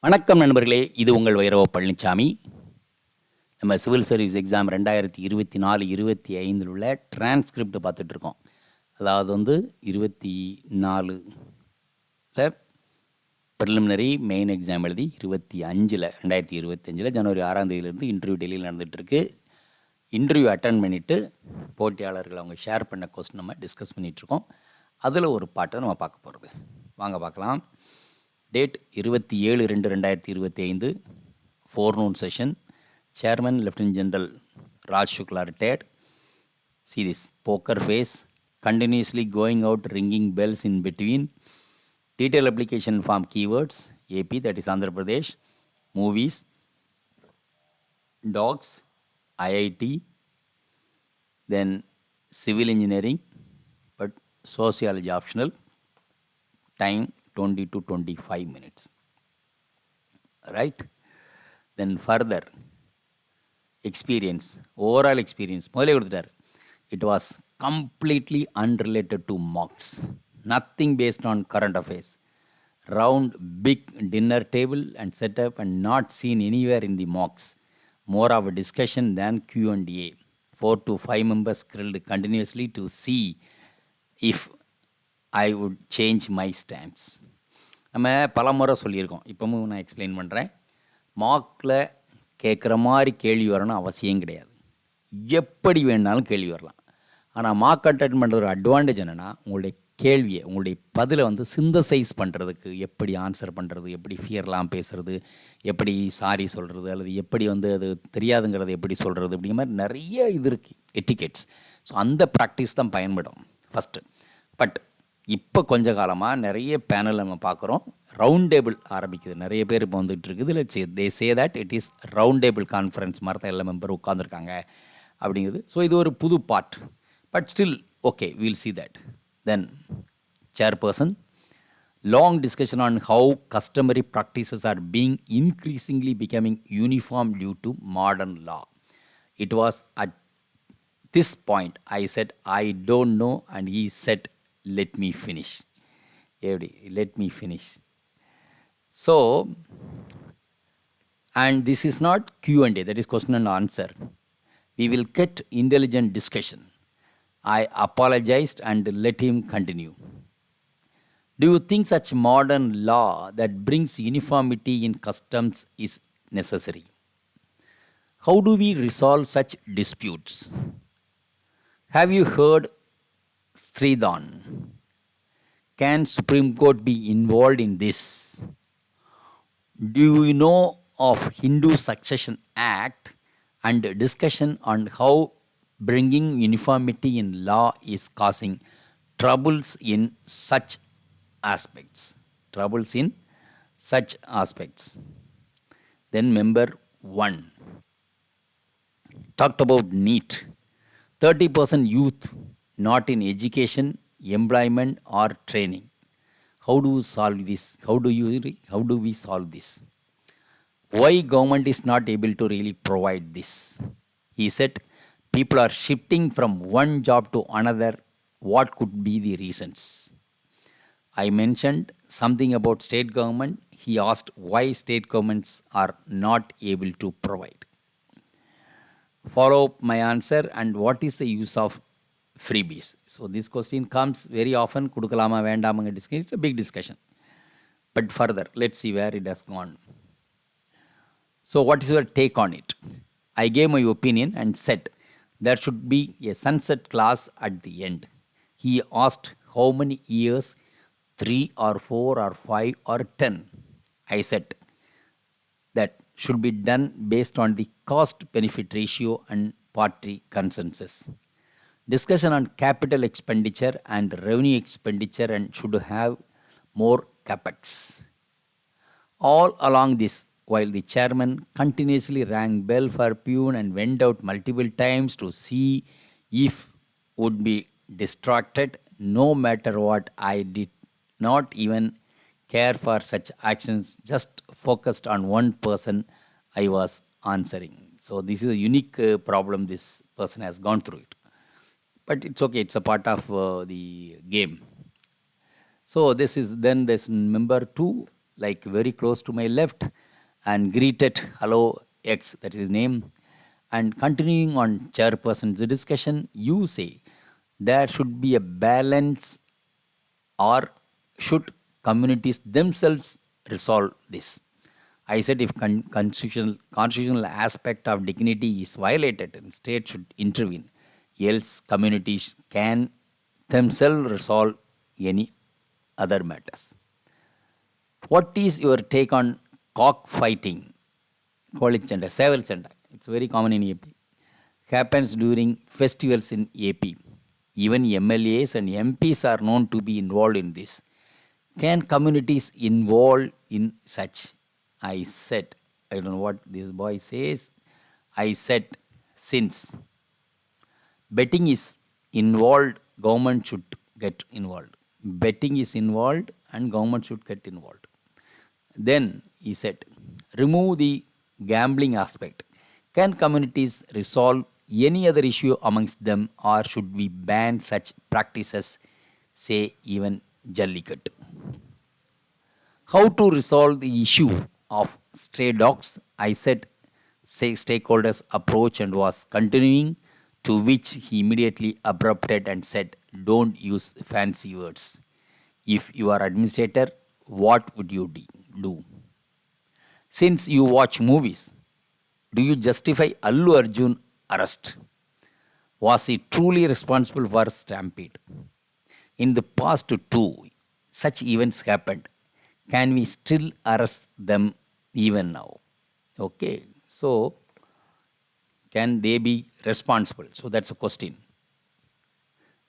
வணக்கம் நண்பர்களே, இது உங்கள் வைரவ பழனிசாமி. நம்ம சிவில் சர்வீஸ் எக்ஸாம் 2024-25 உள்ள டிரான்ஸ்கிரிப்ட் பார்த்துட்ருக்கோம். அதாவது 24ல் ப்ரிலிமினரி மெயின் எக்ஸாம் எழுதி 2025 ஜனவரி 6ஆம் தேதியிலேருந்து இன்டர்வியூ டெல்லியில் நடந்துகிட்ருக்கு. இன்டர்வியூ அட்டன் பண்ணிவிட்டு போட்டியாளர்கள் அவங்க ஷேர் பண்ண கொஸ்டின் நம்ம டிஸ்கஸ் பண்ணிகிட்ருக்கோம். அதில் ஒரு பாட்டை நம்ம பார்க்க போகிறது. வாங்க பார்க்கலாம். Date 27/2/2025, forenoon session. Chairman Lieutenant General Raj Shukla retired. See this poker face, continuously going out ringing bells in between. Detailed application form keywords, AP, that is Andhra Pradesh, movies, dogs, IIT, then civil engineering, but sociology optional. Time 20 to 25 minutes. Right? Then further experience, overall experience. It was completely unrelated to mocks. Nothing based on current affairs. Round big dinner table and setup and not seen anywhere in the mocks. More of a discussion than Q&A. 4 to 5 members grilled continuously to see if I would change my stance. நம்ம பல முறை சொல்லியிருக்கோம், இப்போவும் நான் explain பண்ணுறேன். மார்க்கில் கேட்குற மாதிரி கேள்வி வரணும் அவசியம் கிடையாது. எப்படி வேணாலும் கேள்வி வரலாம். ஆனால் மார்க் அட்டெண்ட் பண்ணுற ஒரு அட்வான்டேஜ் என்னென்னா, உங்களுடைய கேள்வியை, உங்களுடைய பதிலை சிந்தசைஸ் பண்ணுறதுக்கு, எப்படி ஆன்சர் பண்ணுறது, எப்படி ஃபியர்லாம் பேசுகிறது, எப்படி சாரி சொல்கிறது, அல்லது எப்படி அது தெரியாதுங்கிறது எப்படி சொல்கிறது, அப்படிங்கிற மாதிரி நிறைய இது இருக்குது, எட்டிகெட்ஸ். ஸோ அந்த ப்ராக்டிஸ் தான் பயன்படும் ஃபஸ்ட்டு. பட் இப்போ கொஞ்ச காலமாக நிறைய பேனல் நம்ம பார்க்குறோம். ரவுண்ட் டேபிள் ஆரம்பிக்குது. நிறைய பேர் இப்போ வந்துட்டு இருக்குது. இதில் they say that it is round table conference மாதிரி தான் எல்லா மெம்பரும் உட்காந்துருக்காங்க அப்படிங்கிறது. ஸோ இது ஒரு புது part. But still okay, we'll see that. Then chairperson, long discussion on how customary practices are being increasingly becoming uniform due to modern law. It was at this point I said, I don't know, and he said, let me finish. Let me finish. So, and this is not Q&A, that is question and answer. We will get intelligent discussion. I apologized and let him continue. Do you think such modern law that brings uniformity in customs is necessary? How do we resolve such disputes? Have you heard Sridhan? Can Supreme Court be involved in this? Do you know of Hindu Succession Act and discussion on how bringing uniformity in law is causing troubles in such aspects? Then member 1 talked about NEET. 30% youth not in education, employment or training. How do we solve this? How do we solve this? Why government is not able to really provide this? He said people are shifting from one job to another. What could be the reasons? I mentioned something about state government. He asked why state governments are not able to provide. Follow up my answer and what is the use of freebies? So this question comes very often. Kudukalama vendamanga discussion. It's a big discussion. But further, let's see where it has gone. So what is your take on it? I gave my opinion and said there should be a sunset clause at the end. He asked how many years, 3 or 4 or 5 or 10. I said that should be done based on the cost-benefit ratio and party consensus. Discussion on capital expenditure and revenue expenditure and should have more capex. All along this, while the chairman continuously rang bell for Pune and went out multiple times to see if would be distracted, no matter what, I did not even care for such actions, just focused on one person I was answering. So this is a unique problem this person has gone through it. But it's okay, it's a part of the game. So this is then this number 2 like very close to my left, and greeted hello X, that is his name. And continuing on chairperson's discussion, you say there should be a balance, or should communities themselves resolve this? I said if constitutional aspect of dignity is violated, and state should intervene. Else, communities can themselves resolve any other matters. What is your take on cockfighting? Kolichanda, Seval Chanda. It's very common in AP. Happens during festivals in AP. Even MLAs and MPs are known to be involved in this. Can communities involve in such? I said, I don't know what this boy says. I said, since betting is involved, government should get involved. Betting is involved and government should get involved. Then he said, remove the gambling aspect. Can communities resolve any other issue amongst them, or should we ban such practices, say even Jallikat? How to resolve the issue of stray dogs? I said, say stakeholders approach and was continuing, to which he immediately abrupted and said, don't use fancy words. If you are administrator, what would you do? Since you watch movies, do you justify Allu Arjun arrest? Was he truly responsible for stampede? In the past two, such events happened. Can we still arrest them even now? Okay, so can they be responsible? So that's a question.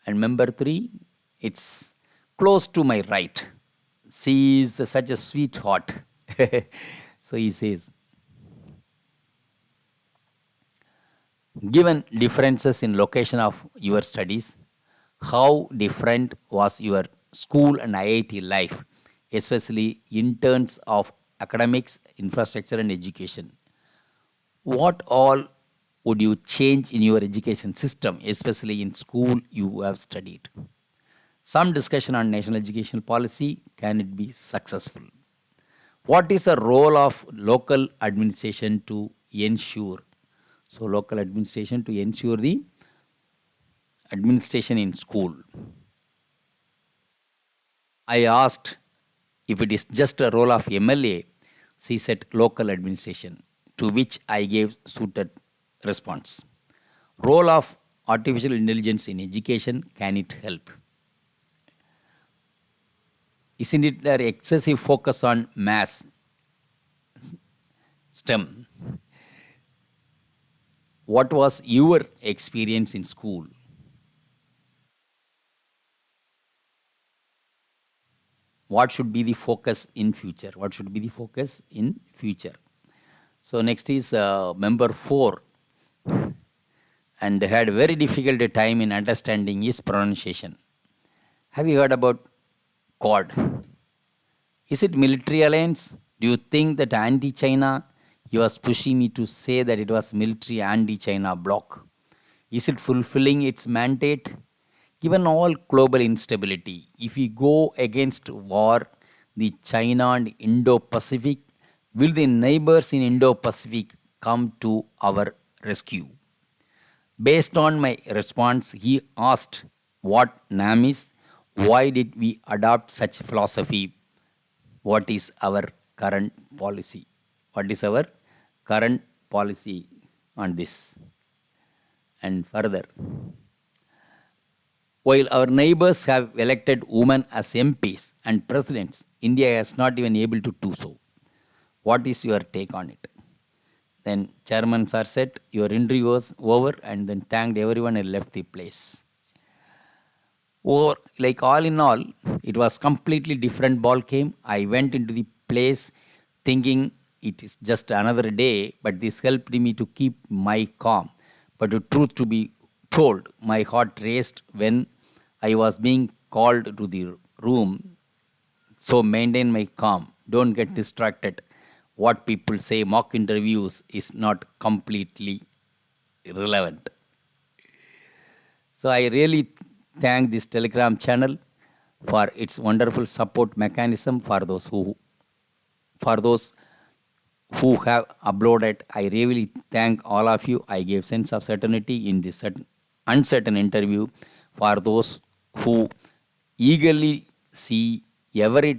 And number three, it's close to my right. She is such a sweetheart. So he says, given differences in location of your studies, how different was your school and IIT life, especially in terms of academics, infrastructure, and education? What all would you change in your education system, especially in school you have studied? Some discussion on national education policy, can it be successful? What is the role of local administration to ensure? So, local administration to ensure the administration in school. I asked if it is just a role of MLA. She said local administration, to which I gave suited response. Role of artificial intelligence in education, can it help? Isn't it their excessive focus on mass, STEM? What was your experience in school? What should be the focus in future? What should be the focus in future? So next is member 4, and had very difficult time in understanding his pronunciation. Have you heard about Quad? Is it military alliance? Do you think that anti-China? He was pushing me to say that it was military anti-China bloc. Is it fulfilling its mandate? Given all global instability, if we go against war, the China and Indo-Pacific, will the neighbors in Indo-Pacific come to our rescue? Based on my response, he asked what NAM is, why did we adopt such philosophy, what is our current policy? What is our current policy on this? And further, while our neighbors have elected women as MPs and presidents, India has not even able to do so. What is your take on it? Then chairman sir said, your interview was over, and then thanked everyone and left the place. Or like all in all, it was completely different ball game. I went into the place thinking it is just another day, but this helped me to keep my calm. But the truth to be told, my heart raced when I was being called to the room. So maintain my calm. Don't get distracted. What people say, mock interviews is not completely irrelevant. So I really thank this Telegram channel for its wonderful support mechanism for those who for those who have uploaded. I really thank all of you. I gave sense of certainty in this uncertain interview for those who eagerly see every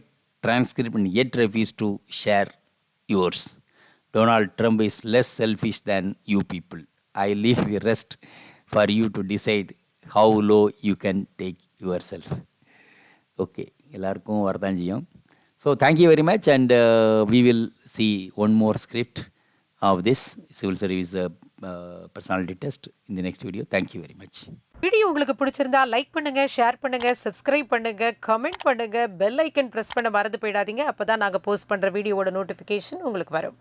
transcript and yet refuse to share yours. Donald Trump is less selfish than you people. I leave the rest for you to decide how low you can take yourself. Okay, எல்லாருக்கும் வரதான் செய்யும். So thank you very much, and we will see one more script of this civil service personality test in the next video. Thank you very much. Video உங்களுக்கு பிடிச்சிருந்தா like பண்ணுங்க, share பண்ணுங்க, subscribe பண்ணுங்க, comment பண்ணுங்க, bell icon press பண்ண மறந்து போயிடாதீங்க. அப்பதான் நாங்க போஸ்ட் பண்ற வீடியோவோட நோட்டிஃபிகேஷன் உங்களுக்கு வரும்.